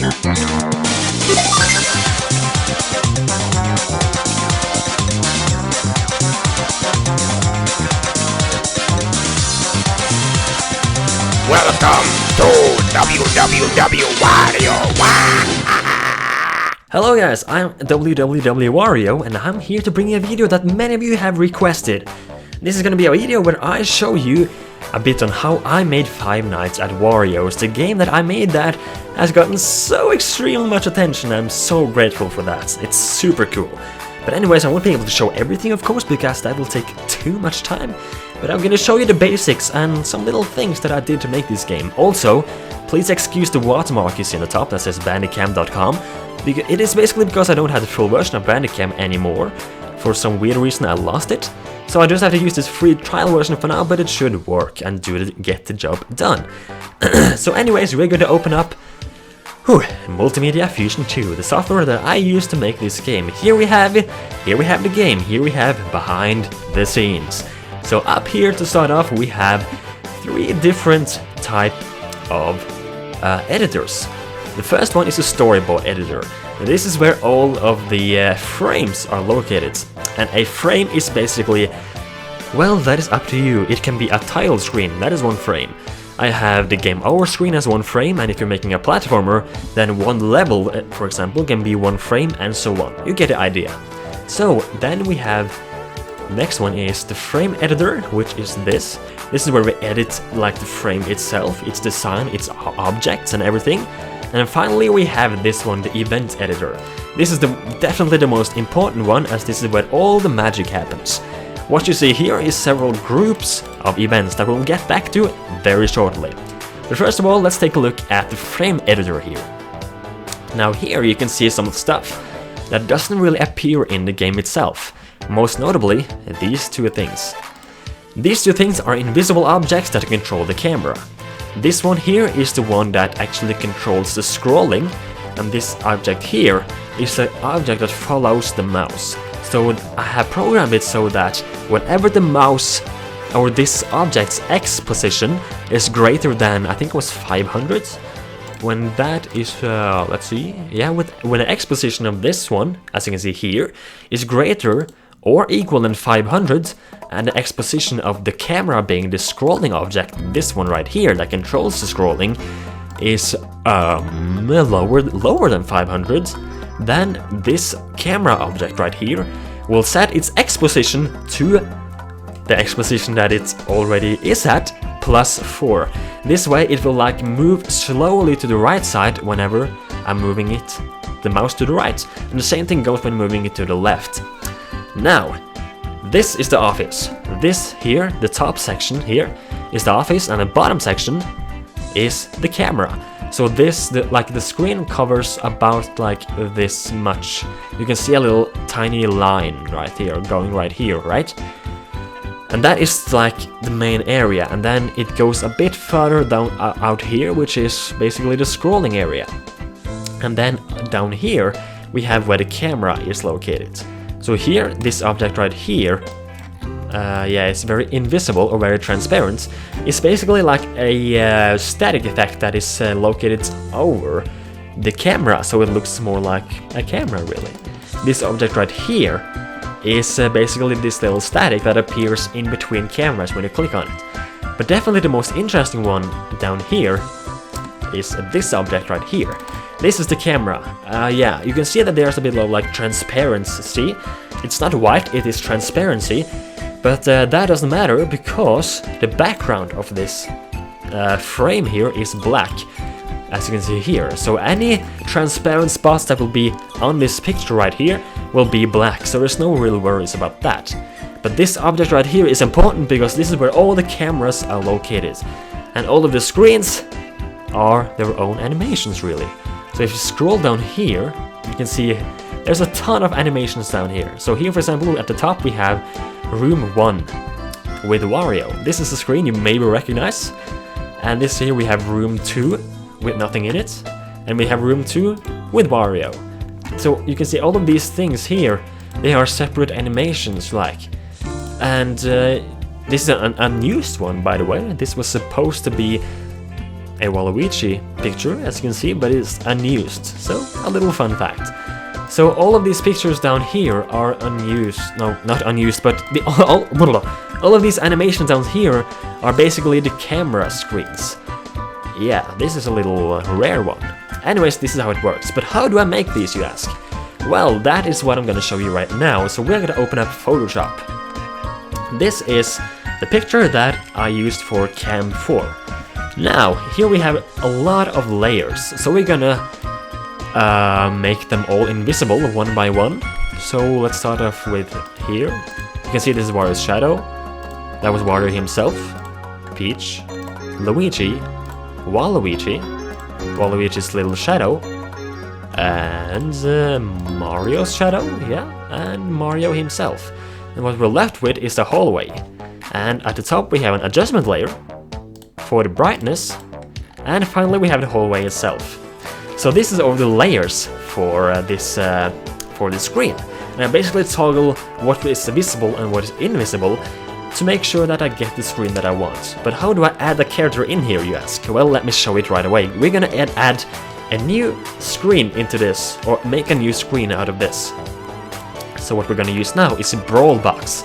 Welcome to Wario. Hello guys, I'm Wario and I'm here to bring you a video that many of you have requested. This is gonna be a video where I show you a bit on how I made Five Nights at Wario's, the game that I made that has gotten so extremely much attention. I'm so grateful for that. It's super cool. But anyways, I won't be able to show everything, of course, because that will take too much time. But I'm gonna show you the basics and some little things that I did to make this game. Also, please excuse the watermark you see on the top that says bandicam.com. It is basically because I don't have the full version of Bandicam anymore. For some weird reason I lost it. So I just have to use this free trial version for now, but it should work and get the job done. So anyways, we're going to open up Multimedia Fusion 2, the software that I used to make this game. Here we have the game, here we have behind the scenes. So up here to start off we have 3 different type of editors. The first one is a Storyboard Editor. This is where all of the frames are located. And a frame is basically, well, that is up to you. It can be a title screen, that is 1 frame. I have the game over screen as 1 frame, and if you're making a platformer, then 1 level, for example, can be 1 frame, and so on. You get the idea. So then we have, next one is the frame editor, which is this. This is where we edit like the frame itself, its design, its objects and everything. And then finally we have this one, the event editor. This is definitely the most important one, as this is where all the magic happens. What you see here is several groups of events that we'll get back to very shortly. But first of all, let's take a look at the frame editor here. Now here you can see some stuff that doesn't really appear in the game itself. Most notably, these 2 things. These 2 things are invisible objects that control the camera. This one here is the one that actually controls the scrolling, and this object here is an object that follows the mouse. So I have programmed it so that whenever the mouse or this object's X position is greater than, I think it was 500, when that is, let's see, yeah, when the X position of this one, as you can see here, is greater or equal than 500, and the X position of the camera being the scrolling object, this one right here that controls the scrolling, is lower than 500, then this camera object right here will set its X position to the X position that it already is at, plus 4. This way it will like move slowly to the right side whenever I'm moving the mouse to the right, and the same thing goes when moving it to the left. Now, this is the office. This here, the top section here, is the office, and the bottom section is the camera. So this, the screen covers about like this much. You can see a little tiny line right here, going right here, right? And that is like the main area, and then it goes a bit further down out here, which is basically the scrolling area. And then down here, we have where the camera is located. So here, this object right here, yeah, it's very invisible or very transparent. It's basically like a static effect that is located over the camera, so it looks more like a camera really. This object right here is basically this little static that appears in between cameras when you click on it. But definitely the most interesting one down here is this object right here. This is the camera. Yeah, you can see that there's a bit of like transparency. It's not white, it is transparency, but that doesn't matter because the background of this frame here is black, as you can see here. So any transparent spots that will be on this picture right here will be black, so there's no real worries about that. But this object right here is important because this is where all the cameras are located, and all of the screens are their own animations really. So if you scroll down here, you can see there's a ton of animations down here. So here, for example, at the top we have Room 1 with Wario. This is the screen you maybe recognize. And this here we have Room 2 with nothing in it. And we have Room 2 with Wario. So you can see all of these things here, they are separate animations like. And this is an unused one, by the way. This was supposed to be a Waluigi picture, as you can see, but it's unused. So, a little fun fact. So all of these pictures down here are unused. No, not unused, but all of these animations down here are basically the camera screens. Yeah, this is a little rare one. Anyways, this is how it works. But how do I make these, you ask? Well, that is what I'm gonna show you right now. So we're gonna open up Photoshop. This is the picture that I used for Cam 4. Now, here we have a lot of layers. So we're gonna make them all invisible one by one. So let's start off with here. You can see this is Wario's shadow. That was Wario himself. Peach. Luigi. Waluigi. Waluigi's little shadow. And Mario's shadow, yeah, and Mario himself. And what we're left with is the hallway. And at the top we have an adjustment layer for the brightness. And finally we have the hallway itself. So this is all the layers for this screen. And I basically toggle what is visible and what is invisible to make sure that I get the screen that I want. But how do I add a character in here, you ask? Well, let me show it right away. We're gonna add a new screen into this, or make a new screen out of this. So what we're gonna use now is a Brawl Box.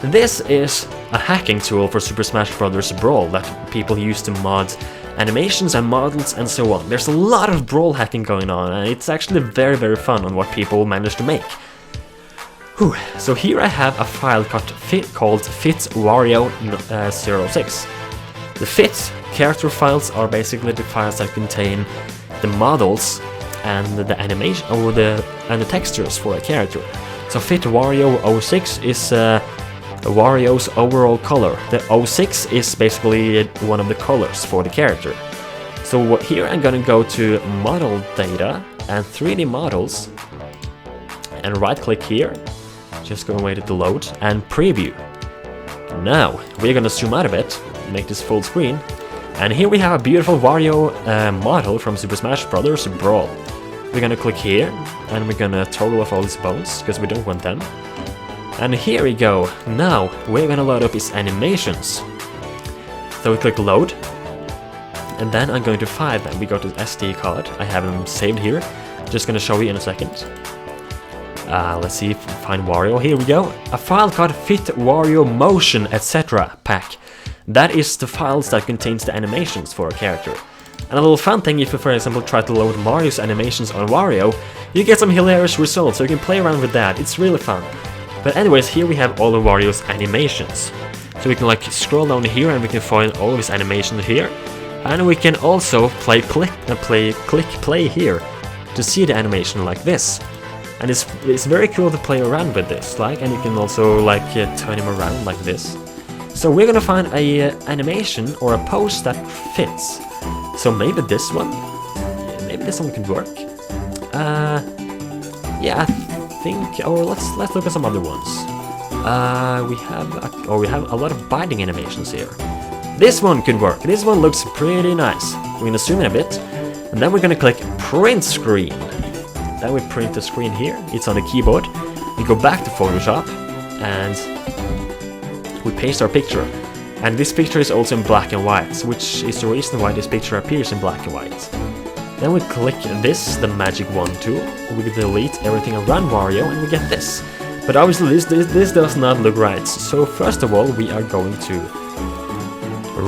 This is a hacking tool for Super Smash Bros. Brawl that people use to mod animations and models and so on. There's a lot of Brawl hacking going on, and it's actually very, very fun on what people manage to make. Whew. So here I have a file called Fit Wario 06. The Fit character files are basically the files that contain the models and the animation or the textures for a character. So Fit Wario 06 is Wario's overall color. The 06 is basically one of the colors for the character. So here I'm gonna go to Model Data and 3D Models and right click here. Just gonna wait it to load and preview. Now we're gonna zoom out a bit, make this full screen. And here we have a beautiful Wario model from Super Smash Bros. Brawl. We're gonna click here, and we're gonna toggle off all these bones, because we don't want them. And here we go. Now, we're gonna load up his animations. So we click load, and then I'm going to file them. We go to the SD card. I have them saved here. Just gonna show you in a second. Let's see if we find Wario. Here we go. A file called Fit Wario Motion, etc. pack. That is the files that contains the animations for a character. And a little fun thing, if you for example try to load Mario's animations on Wario, you get some hilarious results, so you can play around with that. It's really fun. But anyways, here we have all of Wario's animations. So we can like scroll down here and we can find all of his animations here. And we can also click play here to see the animation like this. And it's very cool to play around with this, and you can also turn him around like this. So we're gonna find a animation or a pose that fits. So maybe this one, could work. Yeah, I think. Or let's look at some other ones. We have a lot of binding animations here. This one could work. This one looks pretty nice. We're gonna zoom in a bit, and then we're gonna click print screen. Then we print the screen here. It's on the keyboard. We go back to Photoshop and we paste our picture. And this picture is also in black and white, which is the reason why this picture appears in black and white. Then we click this, the magic wand tool. We delete everything around Wario and we get this. But obviously this does not look right. So first of all, we are going to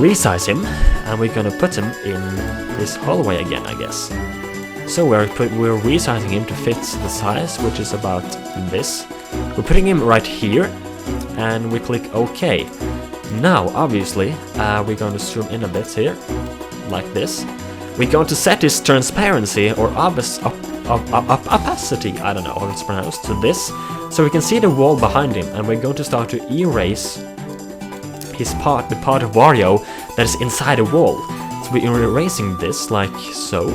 resize him, and we're gonna put him in this hallway again, I guess. So we're resizing him to fit the size, which is about this. We're putting him right here, and we click OK. Now, obviously, we're going to zoom in a bit here, like this. We're going to set his transparency or opacity, I don't know how it's pronounced, to this, so we can see the wall behind him, and we're going to start to erase his part, the part of Wario that is inside a wall. So we're erasing this like so.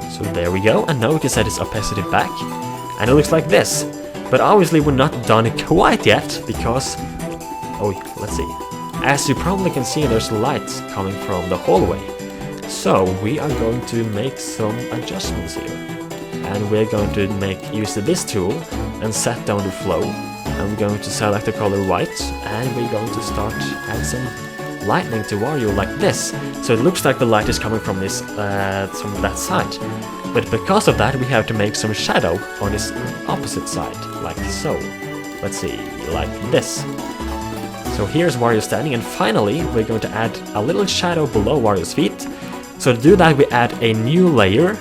So there we go, and now we can set his opacity back, and it looks like this. But obviously we're not done quite yet, because, let's see. As you probably can see, there's light coming from the hallway. So we are going to make some adjustments here. And we're going to use this tool and set down the flow. And we're going to select the color white, and we're going to start add some lightning to Wario like this, so it looks like the light is coming from this from that side. But because of that, we have to make some shadow on this opposite side, like so. Let's see, like this. So here's Wario standing, and finally we're going to add a little shadow below Wario's feet. So to do that, we add a new layer.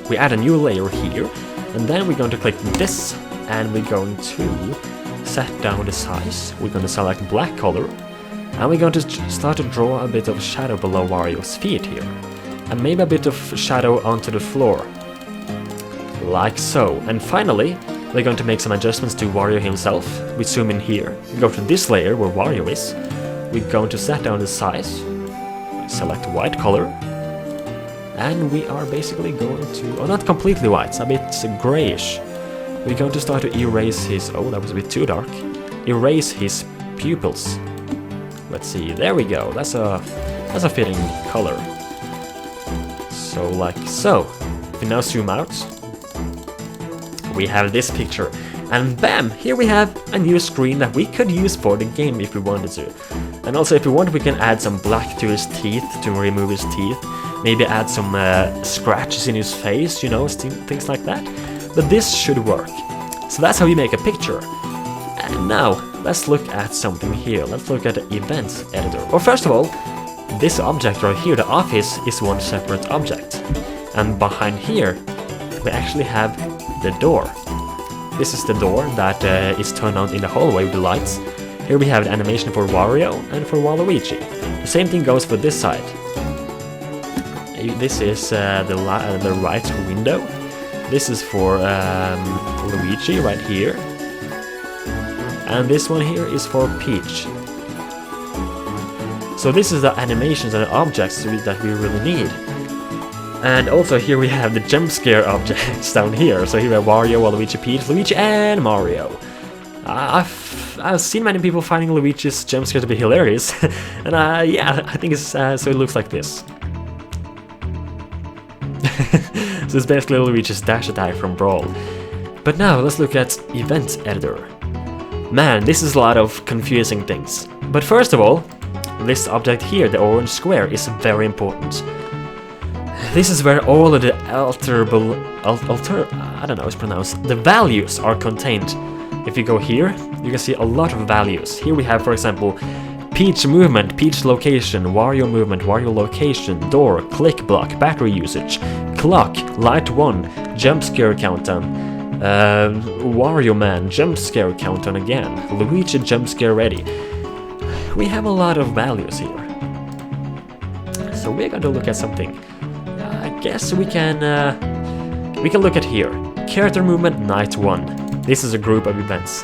We add a new layer here, and then we're going to click this, and we're going to set down the size. We're going to select black color, and we're going to start to draw a bit of shadow below Wario's feet here, and maybe a bit of shadow onto the floor, like so. And finally, we're going to make some adjustments to Wario himself. We zoom in here, we go to this layer where Wario is. We're going to set down the size, select white color, and we are basically going to, oh, not completely white, it's a bit grayish. We're going to start to erase his, oh, that was a bit too dark, erase his pupils. Let's see, there we go, that's a fitting color. So like so. If we now zoom out, we have this picture, and bam, here we have a new screen that we could use for the game if we wanted to. And also if we want, we can add some black to his teeth to remove his teeth, maybe add some scratches in his face, you know, things like that. But this should work. So that's how you make a picture. And now let's look at something here. Let's look at the events editor. Or first of all, this object right here, the office, is one separate object. And behind here we actually have the door. This is the door that is turned on in the hallway with the lights. Here we have the animation for Wario and for Waluigi. The same thing goes for this side. This is the right window. This is for Luigi right here. And this one here is for Peach. So this is the animations and the objects that we really need. And also here we have the jump scare objects down here. So here we have Wario, Waluigi, Peach, Luigi, and Mario. I've seen many people finding Luigi's jump scare to be hilarious, and yeah, I think it's so it looks like this. So it's basically Luigi's dash attack from Brawl. But now let's look at Event Editor. Man, this is a lot of confusing things. But first of all, this object here, the orange square, is very important. This is where all of the the values are contained. If you go here, you can see a lot of values. Here we have, for example, Peach movement, Peach location, Wario movement, Wario location, door, click block, battery usage, clock, light 1, jump scare countdown, Wario man, jump scare countdown again, Luigi jump scare ready. We have a lot of values here. So we're going to look at something. I guess we can look at here. Character movement night 1. This is a group of events.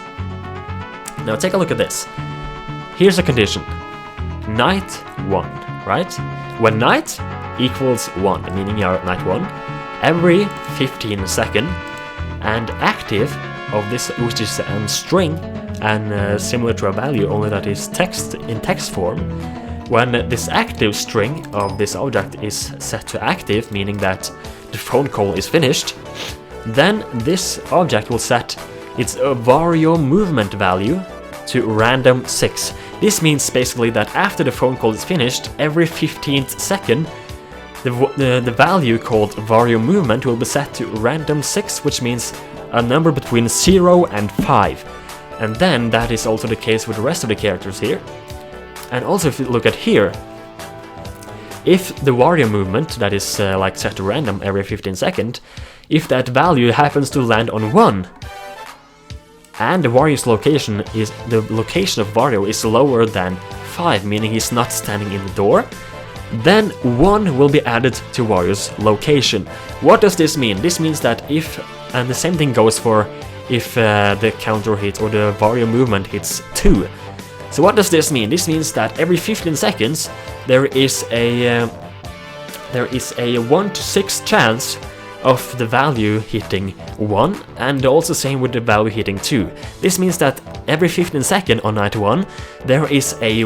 Now take a look at this. Here's a condition. Night 1, right? When night equals 1, meaning you're night 1, every 15 seconds, and active of this, which is a string, and similar to a value, only that is text in text form. When this active string of this object is set to active, meaning that the phone call is finished, then this object will set its Wario movement value to random 6. This means basically that after the phone call is finished, every 15th second, the value called Wario movement will be set to random 6, which means a number between 0 and 5. And then that is also the case with the rest of the characters here. And also if you look at here, if the Wario movement that is like set to random every 15 seconds, if that value happens to land on 1, and the Wario's location is, the location of Wario is lower than 5, meaning he's not standing in the door, then 1 will be added to Wario's location. What does this mean? This means that if, and the same thing goes for if the counter hit or the Wario movement hits 2. So what does this mean? This means that every 15 seconds there is a 1 to 6 chance of the value hitting 1, and also same with the value hitting 2. This means that every 15 seconds on night 1 there is a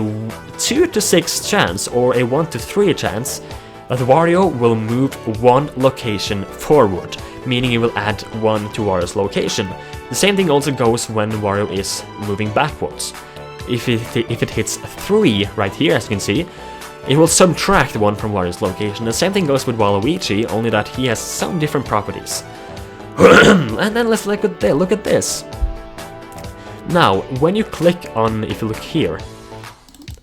2 to 6 chance or a 1 to 3 chance that Wario will move 1 location forward, meaning he will add 1 to Wario's location. The same thing also goes when Wario is moving backwards. if it hits 3 right here, as you can see, it will subtract 1 from Wario's location. The same thing goes with Waluigi, only that he has some different properties. And then let's look at this. Now, when you click on, if you look here,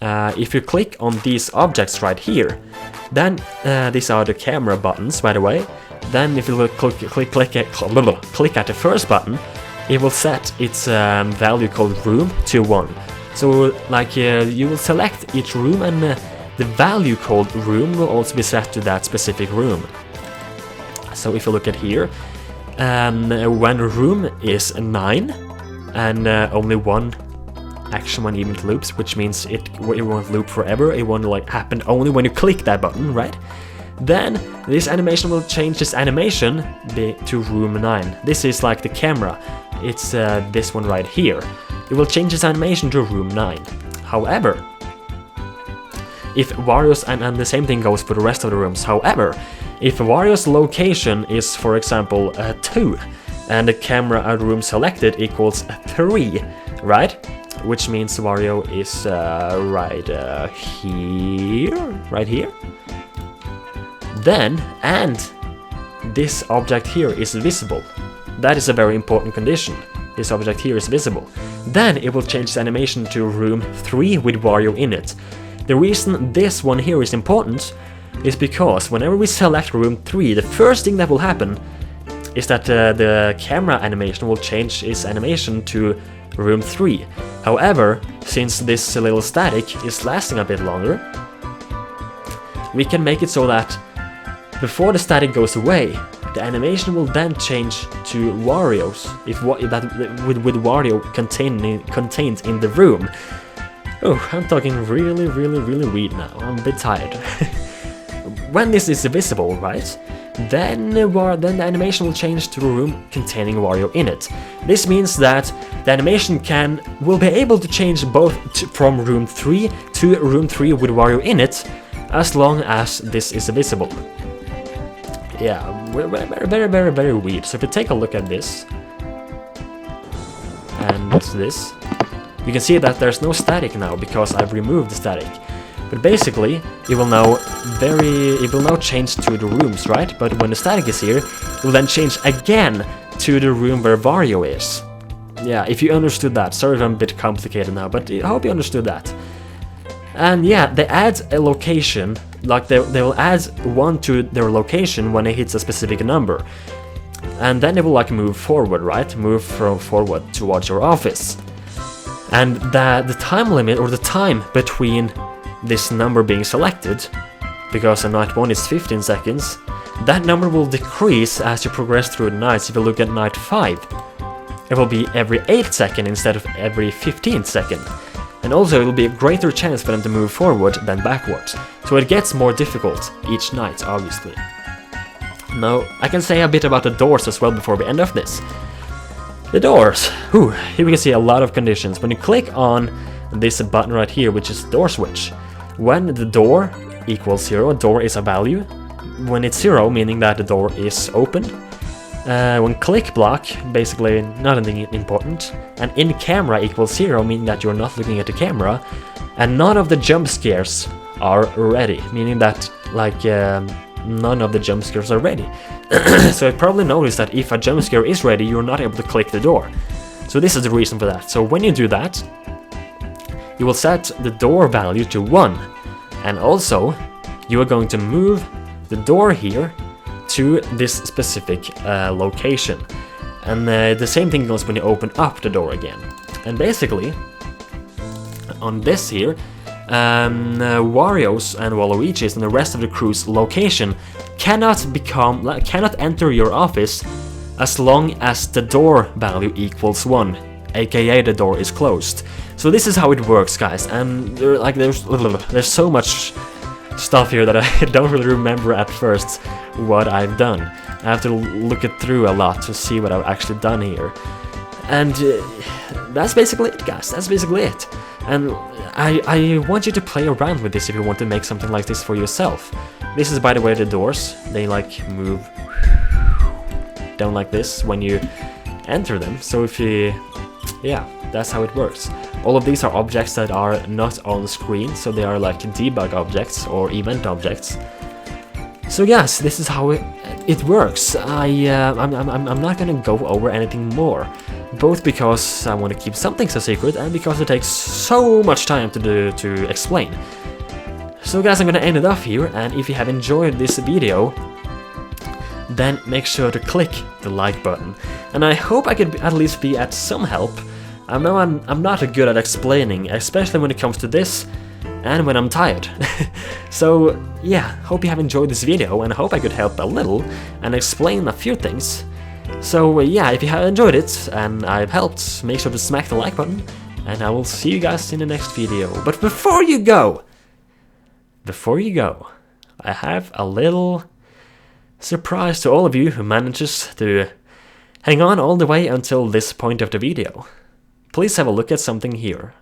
if you click on these objects right here, then these are the camera buttons, by the way. Then if you click at the first button, it will set its value called room to 1. So like you will select each room, and the value called room will also be set to that specific room. So if you look at here, when room is 9 and only 1 action when event loops, which means it won't loop forever, it won't like happen only when you click that button, right? Then this animation will change this animation to room 9. This is like the camera, it's this one right here. It will change this animation to room 9. However, if Wario's, and the same thing goes for the rest of the rooms, however, if Wario's location is, for example, 2, and the camera and room selected equals 3, right? Which means Wario is right here. Then, and this object here is visible. That is a very important condition. This object here is visible. Then it will change the animation to room 3 with Wario in it. The reason this one here is important is because whenever we select room 3, the first thing that will happen is that the camera animation will change its animation to room 3. However, since this little static is lasting a bit longer, we can make it so that before the static goes away, the animation will then change to Wario's, with Wario contained in the room. Oh, I'm talking really weird now. I'm a bit tired. When this is visible, right? Then the animation will change to a room containing Wario in it. This means that the animation will be able to change both from room 3 to room 3 with Wario in it, as long as this is visible. Yeah, very weird. So if you take a look at this and this, you can see that there's no static now because I've removed the static. But basically, it will now change to the rooms, right? But when the static is here, it will then change again to the room where Wario is. Yeah, if you understood that. Sorry if I'm a bit complicated now, but I hope you understood that. And yeah, they add a location, like they will add 1 to their location when it hits a specific number. And then they will like move forward, right? Move forward towards your office. And the time limit, or the time between this number being selected, because on night 1 is 15 seconds, that number will decrease as you progress through the nights. If you look at night 5, it will be every 8 seconds instead of every 15 seconds. And also it will be a greater chance for them to move forward than backwards. So it gets more difficult each night, obviously. Now, I can say a bit about the doors as well before we end off this. The doors. Whew, here we can see a lot of conditions. When you click on this button right here, which is door switch, when the door equals 0, door is a value. When it's 0, meaning that the door is open. When click block, basically not anything important. And in camera equals 0, meaning that you're not looking at the camera. And none of the jump scares are ready, meaning that like none of the jump scares are ready. So you probably noticed that if a jump scare is ready, you're not able to click the door. So this is the reason for that. So when you do that, you will set the door value to 1. And also, you are going to move the door here to this specific location. And the same thing goes when you open up the door again. And basically, on this here, Wario's and Waluigi's and the rest of the crew's location cannot enter your office as long as the door value equals 1, aka the door is closed. So this is how it works, guys. And there's so much stuff here that I don't really remember at first what I've done. I have to look it through a lot to see what I've actually done here. And that's basically it, guys. That's basically it. And I want you to play around with this if you want to make something like this for yourself. This is, by the way, the doors. They like move down like this when you enter them. So if you... yeah, that's how it works. All of these are objects that are not on screen, so they are like debug objects or event objects. So yes, this is how it works. I'm not gonna go over anything more, both because I want to keep some things a secret and because it takes so much time to explain. So guys, I'm gonna end it off here, and if you have enjoyed this video, then make sure to click the like button. And I hope I could at least be at some help. I know I'm not good at explaining, especially when it comes to this, and when I'm tired. So yeah, hope you have enjoyed this video, and I hope I could help a little and explain a few things. So yeah, if you have enjoyed it and I've helped, make sure to smack the like button, and I will see you guys in the next video. But before you go, I have a little surprise to all of you who manages to hang on all the way until this point of the video. Please have a look at something here.